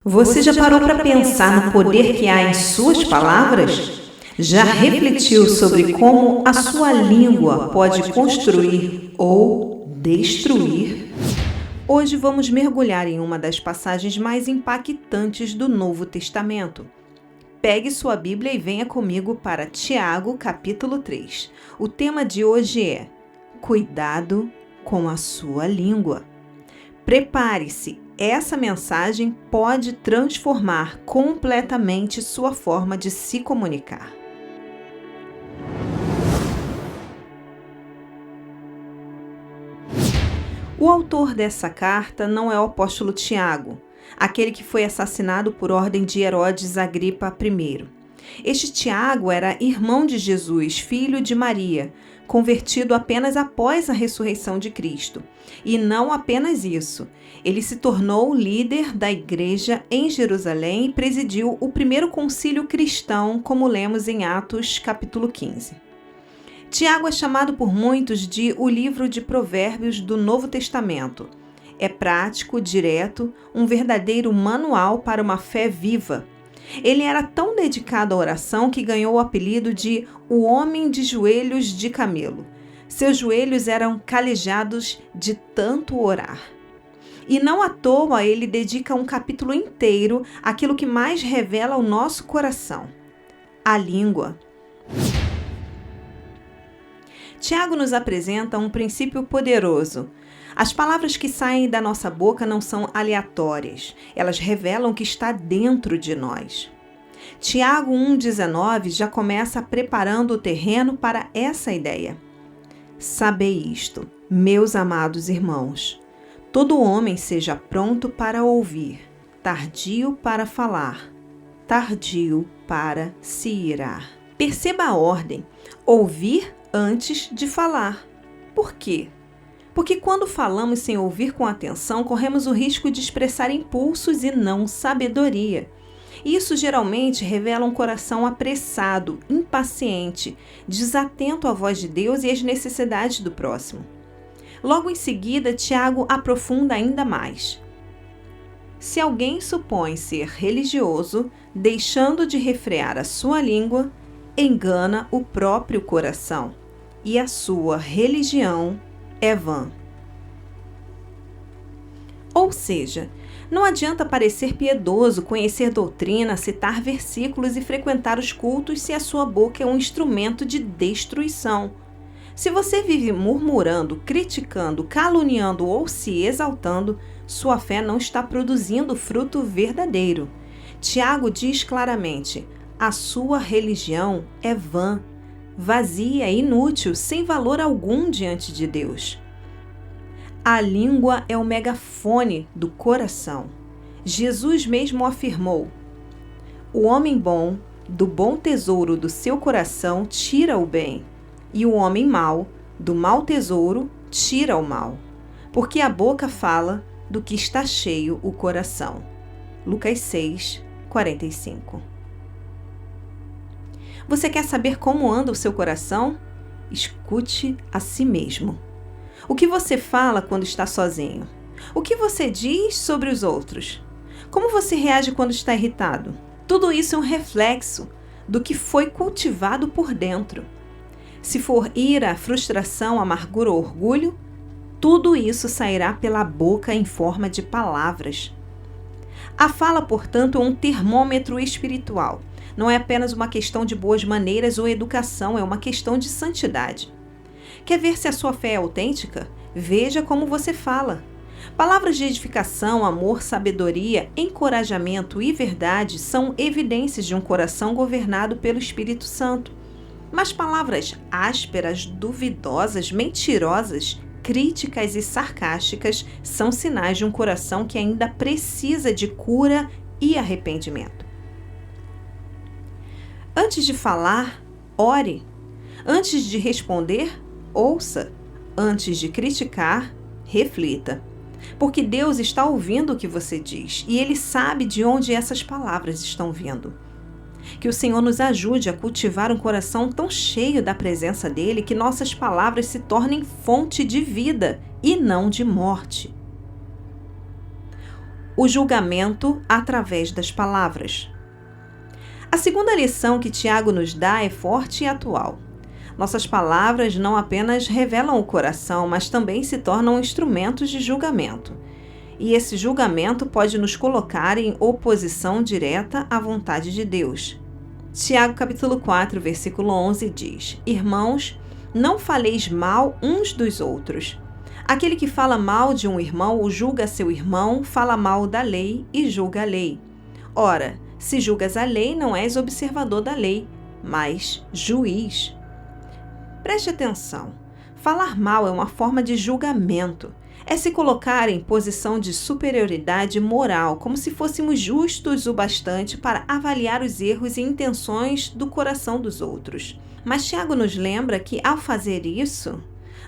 Você já parou para pensar no poder que há em suas palavras? Já refletiu sobre como a sua língua pode construir ou destruir? Hoje vamos mergulhar em uma das passagens mais impactantes do Novo Testamento. Pegue sua Bíblia e venha comigo para Tiago, capítulo 3. O tema de hoje é Cuidado com a sua língua. Prepare-se, essa mensagem pode transformar completamente sua forma de se comunicar. O autor dessa carta não é o apóstolo Tiago, aquele que foi assassinado por ordem de Herodes Agripa I. Este Tiago era irmão de Jesus, filho de Maria, convertido apenas após a ressurreição de Cristo. E não apenas isso, ele se tornou líder da igreja em Jerusalém e presidiu o primeiro concílio cristão, como lemos em Atos capítulo 15. Tiago é chamado por muitos de o livro de Provérbios do Novo Testamento. É prático, direto, um verdadeiro manual para uma fé viva. Ele era tão dedicado à oração que ganhou o apelido de o homem de joelhos de camelo. Seus joelhos eram calejados de tanto orar. E não à toa ele dedica um capítulo inteiro àquilo que mais revela o nosso coração: a língua. Tiago nos apresenta um princípio poderoso. As palavras que saem da nossa boca não são aleatórias, elas revelam o que está dentro de nós. Tiago 1,19 já começa preparando o terreno para essa ideia. Sabei isto, meus amados irmãos, todo homem seja pronto para ouvir, tardio para falar, tardio para se irar. Perceba a ordem, ouvir antes de falar. Por quê? Porque quando falamos sem ouvir com atenção, corremos o risco de expressar impulsos e não sabedoria. Isso geralmente revela um coração apressado, impaciente, desatento à voz de Deus e às necessidades do próximo. Logo em seguida, Tiago aprofunda ainda mais. Se alguém supõe ser religioso, deixando de refrear a sua língua, engana o próprio coração, e a sua religião é vã. Ou seja, não adianta parecer piedoso, conhecer doutrina, citar versículos e frequentar os cultos se a sua boca é um instrumento de destruição. Se você vive murmurando, criticando, caluniando ou se exaltando, sua fé não está produzindo fruto verdadeiro. Tiago diz claramente: a sua religião é vã, vazia, inútil, sem valor algum diante de Deus. A língua é o megafone do coração. Jesus mesmo afirmou: o homem bom, do bom tesouro do seu coração, tira o bem, e o homem mau, do mau tesouro, tira o mal. Porque a boca fala do que está cheio o coração. Lucas 6, 45. Você quer saber como anda o seu coração? Escute a si mesmo. O que você fala quando está sozinho? O que você diz sobre os outros? Como você reage quando está irritado? Tudo isso é um reflexo do que foi cultivado por dentro. Se for ira, frustração, amargura ou orgulho, tudo isso sairá pela boca em forma de palavras. A fala, portanto, é um termômetro espiritual. Não é apenas uma questão de boas maneiras ou educação, é uma questão de santidade. Quer ver se a sua fé é autêntica? Veja como você fala. Palavras de edificação, amor, sabedoria, encorajamento e verdade são evidências de um coração governado pelo Espírito Santo. Mas palavras ásperas, duvidosas, mentirosas, críticas e sarcásticas são sinais de um coração que ainda precisa de cura e arrependimento. Antes de falar, ore. Antes de responder, ouça. Antes de criticar, reflita. Porque Deus está ouvindo o que você diz e Ele sabe de onde essas palavras estão vindo. Que o Senhor nos ajude a cultivar um coração tão cheio da presença dEle que nossas palavras se tornem fonte de vida e não de morte. o julgamento através das palavras. A segunda lição que Tiago nos dá é forte e atual. Nossas palavras não apenas revelam o coração, mas também se tornam instrumentos de julgamento. E esse julgamento pode nos colocar em oposição direta à vontade de Deus. Tiago capítulo 4, versículo 11 diz: Irmãos, não faleis mal uns dos outros. Aquele que fala mal de um irmão ou julga seu irmão, fala mal da lei e julga a lei. Ora, se julgas a lei, não és observador da lei, mas juiz. Preste atenção. Falar mal é uma forma de julgamento. É se colocar em posição de superioridade moral, como se fôssemos justos o bastante para avaliar os erros e intenções do coração dos outros. Mas Tiago nos lembra que, ao fazer isso,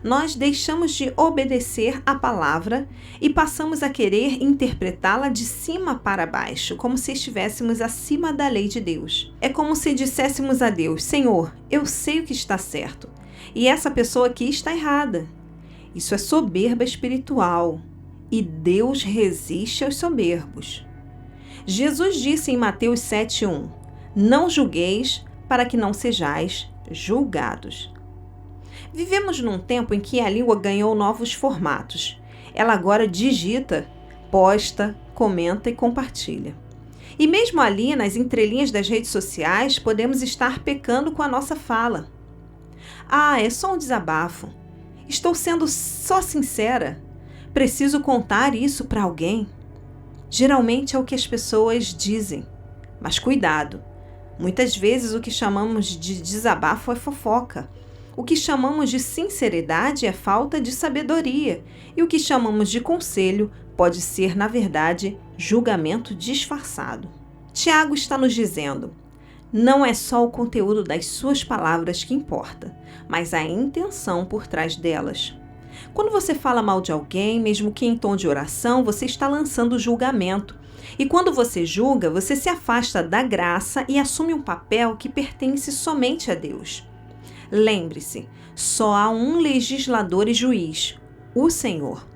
nós deixamos de obedecer à palavra e passamos a querer interpretá-la de cima para baixo, como se estivéssemos acima da lei de Deus. É como se disséssemos a Deus: Senhor, eu sei o que está certo, e essa pessoa aqui está errada. Isso é soberba espiritual, e Deus resiste aos soberbos. Jesus disse em Mateus 7,1: Não julgueis para que não sejais julgados. Vivemos num tempo em que a língua ganhou novos formatos. Ela agora digita, posta, comenta e compartilha. E mesmo ali, nas entrelinhas das redes sociais, podemos estar pecando com a nossa fala. Ah, é só um desabafo. Estou sendo só sincera. Preciso contar isso para alguém. Geralmente é o que as pessoas dizem. Mas cuidado. Muitas vezes o que chamamos de desabafo é fofoca. O que chamamos de sinceridade é falta de sabedoria. E o que chamamos de conselho pode ser, na verdade, julgamento disfarçado. Tiago está nos dizendo: não é só o conteúdo das suas palavras que importa, mas a intenção por trás delas. Quando você fala mal de alguém, mesmo que em tom de oração, você está lançando julgamento. E quando você julga, você se afasta da graça e assume um papel que pertence somente a Deus. Lembre-se, só há um legislador e juiz, o Senhor.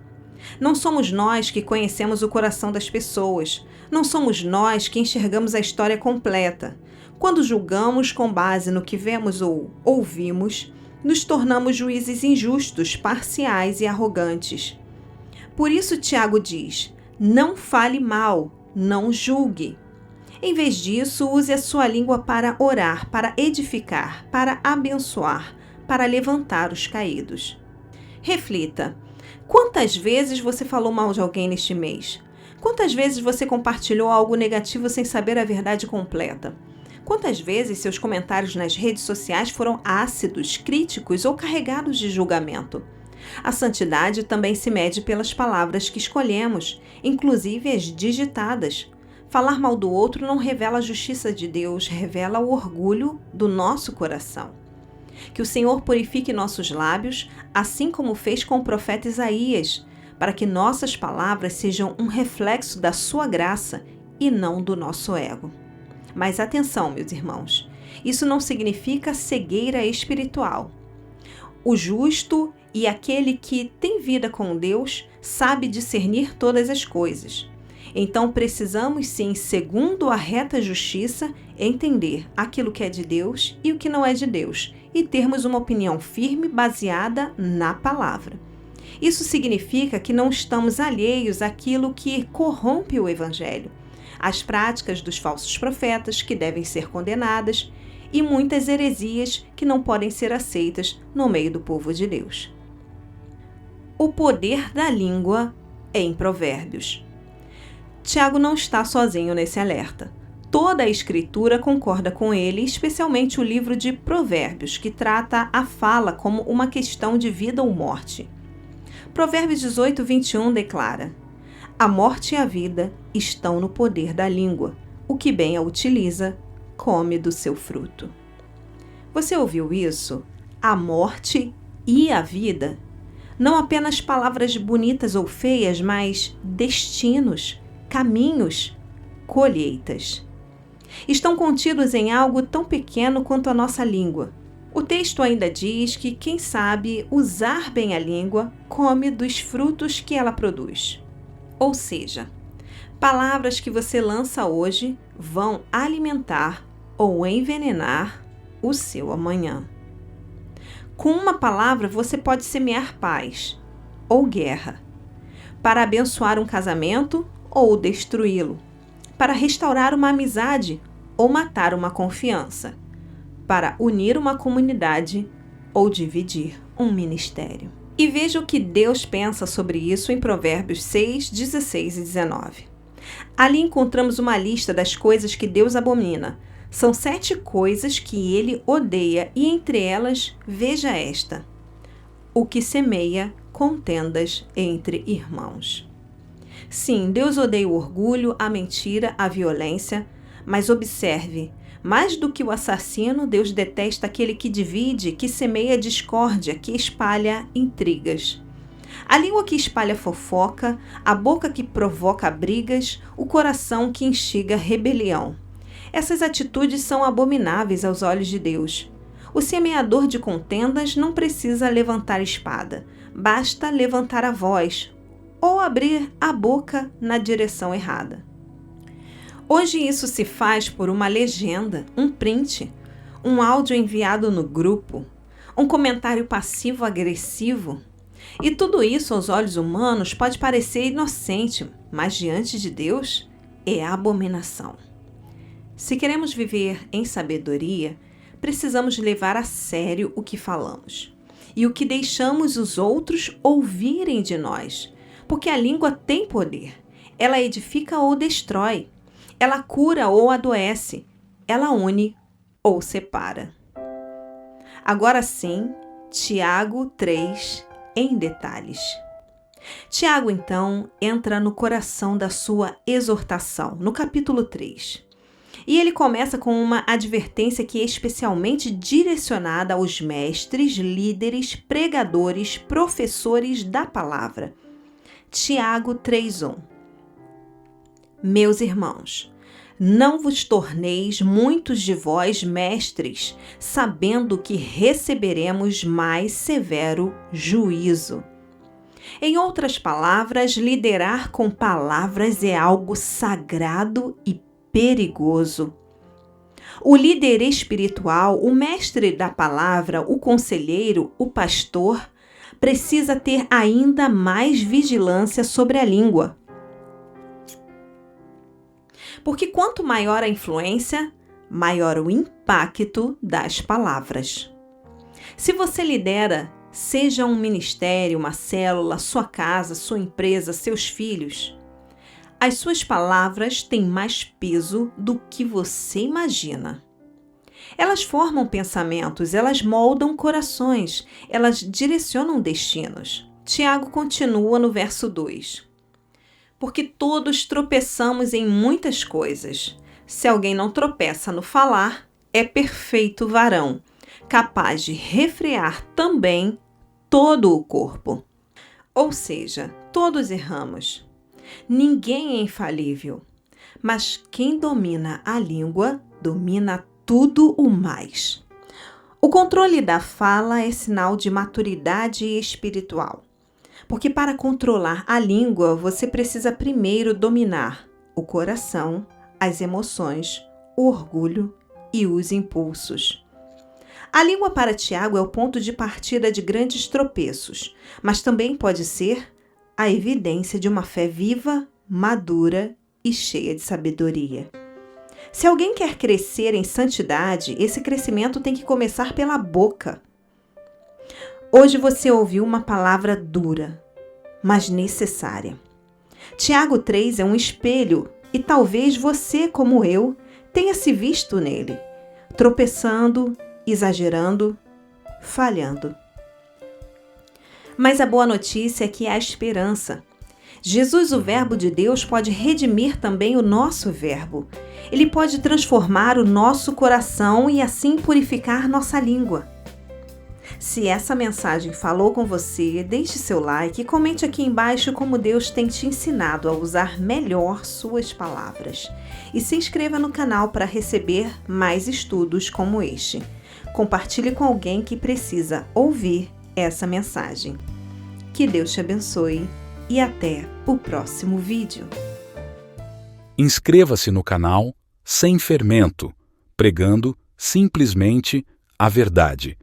Não somos nós que conhecemos o coração das pessoas. Não somos nós que enxergamos a história completa. Quando julgamos com base no que vemos ou ouvimos, nos tornamos juízes injustos, parciais e arrogantes. Por isso Tiago diz: não fale mal, não julgue. Em vez disso, use a sua língua para orar, para edificar, para abençoar, para levantar os caídos. Reflita: quantas vezes você falou mal de alguém neste mês? Quantas vezes você compartilhou algo negativo sem saber a verdade completa? Quantas vezes seus comentários nas redes sociais foram ácidos, críticos ou carregados de julgamento? A santidade também se mede pelas palavras que escolhemos, inclusive as digitadas. Falar mal do outro não revela a justiça de Deus, revela o orgulho do nosso coração. Que o Senhor purifique nossos lábios, assim como fez com o profeta Isaías, para que nossas palavras sejam um reflexo da sua graça e não do nosso ego. Mas atenção, meus irmãos, isso não significa cegueira espiritual. O justo e aquele que tem vida com Deus sabe discernir todas as coisas. Então precisamos sim, segundo a reta justiça, entender aquilo que é de Deus e o que não é de Deus, e termos uma opinião firme baseada na palavra. Isso significa que não estamos alheios àquilo que corrompe o Evangelho, as práticas dos falsos profetas que devem ser condenadas e muitas heresias que não podem ser aceitas no meio do povo de Deus. O poder da língua em Provérbios. Tiago não está sozinho nesse alerta. Toda a Escritura concorda com ele, especialmente o livro de Provérbios, que trata a fala como uma questão de vida ou morte. Provérbios 18, 21 declara: a morte e a vida estão no poder da língua. O que bem a utiliza, come do seu fruto. Você ouviu isso? A morte e a vida? Não apenas palavras bonitas ou feias, mas destinos, caminhos, colheitas. Estão contidos em algo tão pequeno quanto a nossa língua. O texto ainda diz que quem sabe usar bem a língua come dos frutos que ela produz. Ou seja, Palavras que você lança hoje vão alimentar ou envenenar o seu amanhã. Com uma palavra, você pode semear paz ou guerra, para abençoar um casamento ou destruí-lo, para restaurar uma amizade ou matar uma confiança, para unir uma comunidade ou dividir um ministério. E veja o que Deus pensa sobre isso em Provérbios 6, 16 e 19. Ali encontramos uma lista das coisas que Deus abomina. São 7 coisas que ele odeia e entre elas, veja esta: o que semeia contendas entre irmãos. Sim, Deus odeia o orgulho, a mentira, a violência, mas observe, mais do que o assassino, Deus detesta aquele que divide, que semeia discórdia, que espalha intrigas. A língua que espalha fofoca, a boca que provoca brigas, o coração que instiga rebelião. Essas atitudes são abomináveis aos olhos de Deus. O semeador de contendas não precisa levantar espada, basta levantar a voz ou abrir a boca na direção errada. Hoje isso se faz por uma legenda, um print, um áudio enviado no grupo, um comentário passivo-agressivo. E tudo isso aos olhos humanos pode parecer inocente, mas diante de Deus é abominação. Se queremos viver em sabedoria, precisamos levar a sério o que falamos e o que deixamos os outros ouvirem de nós, porque a língua tem poder. Ela edifica ou destrói, ela cura ou adoece, ela une ou separa. Agora sim, Tiago 3, em detalhes. Tiago, então, entra no coração da sua exortação, no capítulo 3. E ele começa com uma advertência que é especialmente direcionada aos mestres, líderes, pregadores, professores da palavra. Tiago 3:1. Meus irmãos, não vos torneis muitos de vós mestres, sabendo que receberemos mais severo juízo. Em outras palavras, liderar com palavras é algo sagrado e perigoso. O líder espiritual, o mestre da palavra, o conselheiro, o pastor, precisa ter ainda mais vigilância sobre a língua. Porque quanto maior a influência, maior o impacto das palavras. Se você lidera, seja um ministério, uma célula, sua casa, sua empresa, seus filhos, as suas palavras têm mais peso do que você imagina. Elas formam pensamentos, elas moldam corações, elas direcionam destinos. Tiago continua no verso 2. Porque todos tropeçamos em muitas coisas. Se alguém não tropeça no falar, é perfeito varão, capaz de refrear também todo o corpo. Ou seja, todos erramos. Ninguém é infalível, mas quem domina a língua, domina tudo o mais. O controle da fala é sinal de maturidade espiritual, porque para controlar a língua, você precisa primeiro dominar o coração, as emoções, o orgulho e os impulsos. A língua para Tiago é o ponto de partida de grandes tropeços, mas também pode ser a evidência de uma fé viva, madura e cheia de sabedoria. Se alguém quer crescer em santidade, esse crescimento tem que começar pela boca. Hoje você ouviu uma palavra dura, mas necessária. Tiago 3 é um espelho e talvez você, como eu, tenha se visto nele, tropeçando, exagerando, falhando. Mas a boa notícia é que há esperança. Jesus, o Verbo de Deus, pode redimir também o nosso verbo. Ele pode transformar o nosso coração e assim purificar nossa língua. Se essa mensagem falou com você, deixe seu like e comente aqui embaixo como Deus tem te ensinado a usar melhor suas palavras. E se inscreva no canal para receber mais estudos como este. Compartilhe com alguém que precisa ouvir essa mensagem. Que Deus te abençoe e até o próximo vídeo. Inscreva-se no canal Sem Fermento, pregando simplesmente a verdade.